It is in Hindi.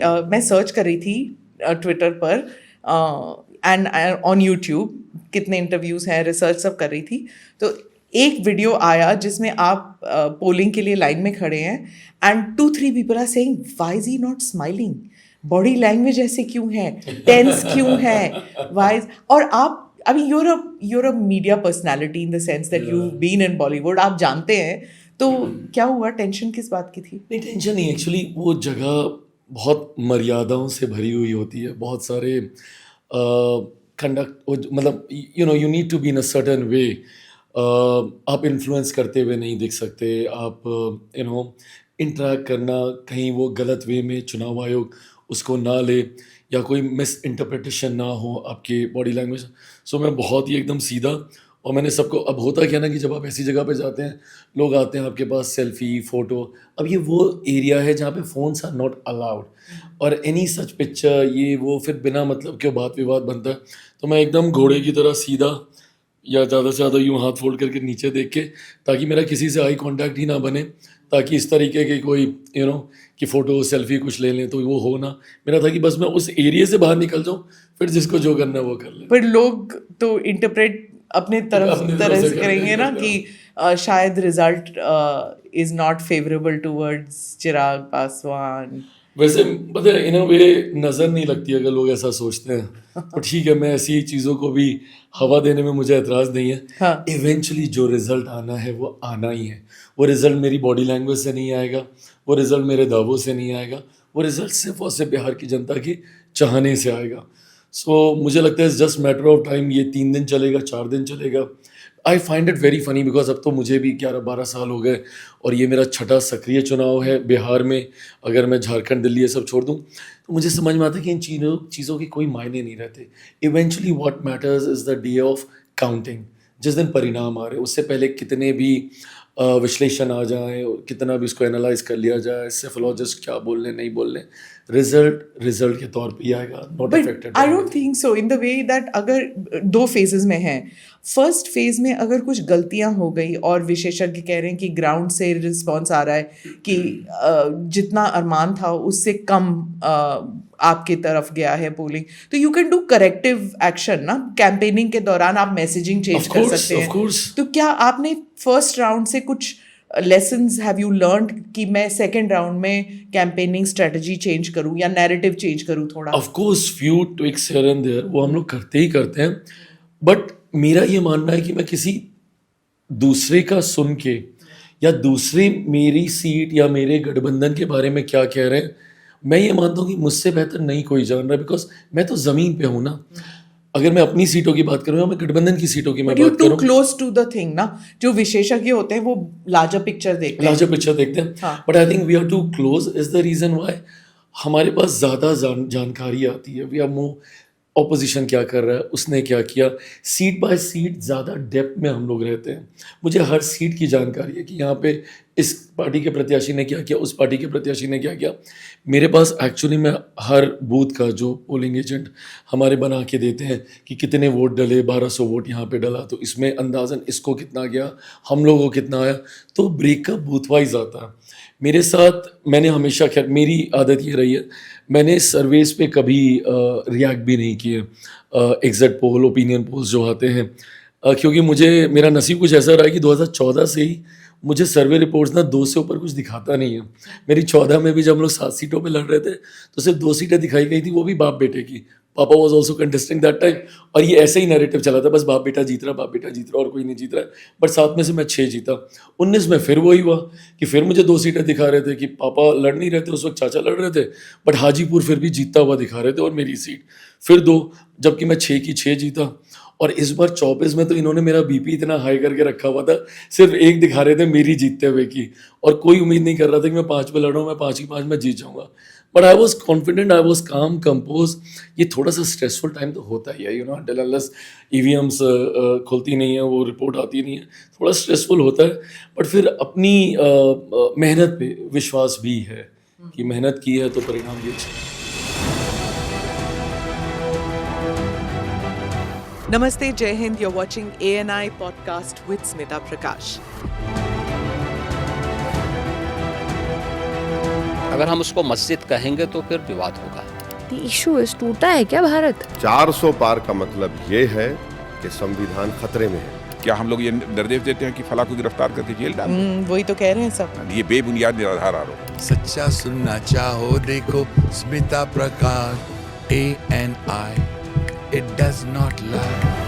मैं सर्च कर रही थी ट्विटर पर एंड ऑन यूट्यूब कितने इंटरव्यूज़ हैं, रिसर्च सब कर रही थी, तो एक वीडियो आया जिसमें आप पोलिंग के लिए लाइन में खड़े हैं and 2-3 people are saying why is he not smiling, body language ऐसे क्यों है, टेंस क्यों है, व्हाई, और आप I mean you're a media personality in the sense that you've been in Bollywood, आप जानते हैं, तो क्या हुआ, टेंशन किस बात की थी? नहीं, टेंशन नहीं, एक्चुअली वो जगह बहुत मर्यादाओं से भरी हुई होती है, बहुत सारे कंडक्ट, मतलब you need to be in a certain way, आप इन्फ्लुएंस करते हुए नहीं दिख सकते, आप इंटरेक्ट करना कहीं वो गलत वे में चुनाव आयोग उसको ना ले या कोई मिस इंटरप्रिटेशन ना हो आपकी बॉडी लैंग्वेज। सो मैं बहुत ही एकदम सीधा, और मैंने सबको, अब होता क्या ना कि जब आप ऐसी जगह पे जाते हैं, लोग आते हैं आपके पास सेल्फी फ़ोटो, अब ये वो एरिया है जहाँ पे फ़ोन्स आर नॉट अलाउड, और एनी सच पिक्चर ये वो फिर बिना मतलब के बात विवाद बनता है। तो मैं एकदम घोड़े की तरह सीधा या ज़्यादा से ज़्यादा यूँ हाथ फोल्ड करके नीचे देख के, ताकि मेरा किसी से आई कांटेक्ट ही ना बने, ताकि इस तरीके के कोई कि फ़ोटो सेल्फी कुछ ले लें तो वो हो ना। मेरा था कि बस मैं उस एरिया से बाहर निकल जाऊँ, फिर जिसको जो करना है वो कर ले। पर लोग तो इंटरप्रेट अपने तरह से करेंगे ना कि शायद result is not favourable towards Chirag Paswan. वैसे पता है, इन अ वे नज़र नहीं लगती अगर लोग ऐसा सोचते हैं तो ठीक है, मैं ऐसी चीज़ों को भी हवा देने में मुझे एतराज़ नहीं है। हाँ। इवेंचुअली जो रिज़ल्ट आना है वो आना ही है। वो रिज़ल्ट मेरी बॉडी लैंग्वेज से नहीं आएगा, वो रिज़ल्ट मेरे दावों से नहीं आएगा, वो रिज़ल्ट सिर्फ और सिर्फ बिहार की जनता की चाहने से आएगा। सो मुझे लगता है जस्ट मैटर ऑफ टाइम, ये 3 दिन चलेगा, 4 दिन चलेगा। I find it very funny because अब तो मुझे भी 11-12 साल हो गए और ये मेरा 6ठा सक्रिय चुनाव है बिहार में। अगर मैं झारखंड, दिल्ली ये सब छोड़ दूँ तो मुझे समझ में आता है कि इन चीज़ों की कोई मायने नहीं रहते। Eventually what matters is the day of counting, जिस दिन परिणाम आ रहे हैं। उससे पहले कितने भी विश्लेषण आ जाएँ, कितना भी उसको एनालाइज कर लिया जाए, सेफोलॉजिस्ट क्या बोल लें नहीं बोल लें, रिजल्ट के तौर पे ही आएगा, not affected. I don't think so in the way that, अगर 2 फेजेस में है, फर्स्ट फेज में अगर कुछ गलतियां हो गई और विशेषज्ञ कह रहे हैं कि ग्राउंड से रिस्पॉन्स आ रहा है कि जितना अरमान था उससे कम आपकी तरफ गया है पोलिंग, तो you can do corrective action ना। कैंपेनिंग के दौरान आप मैसेजिंग चेंज कर सकते हैं। तो क्या आपने फर्स्ट राउंड से कुछ लेसन्स हैव यू लर्नड कि मैं सेकेंड राउंड में कैंपेनिंग स्ट्रेटजी चेंज करूं या नैरेटिव चेंज करूं थोड़ा? Of course few tweaks here and there, वो हम लोग करते ही करते हैं, बट मेरा ये मानना है कि मैं किसी दूसरे का सुन के या दूसरे मेरी सीट या मेरे गठबंधन के बारे में क्या कह रहे हैं, मैं ये मानता हूँ कि मुझसे बेहतर नहीं कोई जान रहा, बिकॉज मैं तो ज़मीन पे हूँ ना। अगर मैं अपनी सीटों की बात करूँ या मैं गठबंधन की सीटों की मैं बात करूँ, क्लोज टू द थिंग ना। जो विशेषज्ञ होते हैं वो लार्जर पिक्चर देखते हैं, but I think we are too close is the reason why हमारे पास ज़्यादा जानकारी आती है। वी आर मोर, ऑपोजिशन क्या कर रहा है, उसने क्या किया, सीट बाय सीट ज़्यादा डेप्थ में हम लोग रहते हैं। मुझे हर सीट की जानकारी है कि यहाँ पे इस पार्टी के प्रत्याशी ने क्या किया, उस पार्टी के प्रत्याशी ने क्या किया। मेरे पास एक्चुअली में हर बूथ का जो पोलिंग एजेंट हमारे बना के देते हैं कि कितने वोट डले, 1200 वोट यहाँ पे डला, तो इसमें अंदाज़न इसको कितना गया, हम लोगों को कितना आया, तो ब्रेकअप बूथ वाइज आता है। मेरे साथ मैंने हमेशा, खैर मेरी आदत ये रही है, मैंने सर्वेस पे कभी रिएक्ट भी नहीं किए, एग्जिट पोल, ओपिनियन पोल्स जो आते हैं, क्योंकि मेरा नसीब कुछ ऐसा रहा है कि 2014 से ही मुझे सर्वे रिपोर्ट्स ना 2 से ऊपर कुछ दिखाता नहीं है। मेरी 14 में भी जब हम लोग 7 सीटों पे लड़ रहे थे तो सिर्फ 2 सीटें दिखाई गई थी, वो भी बाप बेटे की। पापा was also contesting that time, और ये ऐसे ही नैरेटिव चला था, बस बाप बेटा जीत रहा, बाप बेटा जीत रहा और कोई नहीं जीत रहा है। बट 7 में से मैं 6 जीता। 19 में फिर वही हुआ कि फिर मुझे 2 सीटें दिखा रहे थे कि पापा लड़ नहीं रहे थे, उस वक्त चाचा लड़ रहे थे, बट हाजीपुर फिर भी जीतता हुआ दिखा रहे थे और मेरी सीट फिर 2, जबकि मैं 6 की 6 जीता। और इस बार 24 में तो इन्होंने मेरा बीपी इतना हाई करके रखा हुआ था, सिर्फ 1 दिखा रहे थे मेरी जीतते हुए की, और कोई उम्मीद नहीं कर रहा था कि मैं 5 पे लड़ रहा हूँ, मैं 5 की 5 में जीत जाऊँगा। But I was confident, I was काम, कंपोज। ये थोड़ा सा स्ट्रेसफुल टाइम तो होता ही है, until unless EVMs खुलती नहीं है, वो रिपोर्ट आती नहीं है, थोड़ा स्ट्रेसफुल होता है। बट फिर अपनी मेहनत पे विश्वास भी है कि मेहनत की है तो परिणाम भी अच्छा है। Namaste, Jai Hind. You're watching ANI podcast with Smita Prakash. अगर हम उसको मस्जिद कहेंगे तो फिर विवाद होगा। The issue is टूटा है क्या भारत? 400 पार का मतलब ये है कि संविधान खतरे में है। क्या हम लोग ये निर्देश देते हैं कि फला को गिरफ्तार करके जेल डाल दें? वही तो कह रहे हैं सब। ये बेबुनियाद निराधार आरोप। सच्चा सुनना चाहो देखो स्मिता प्रकाश ANI, it does not lie।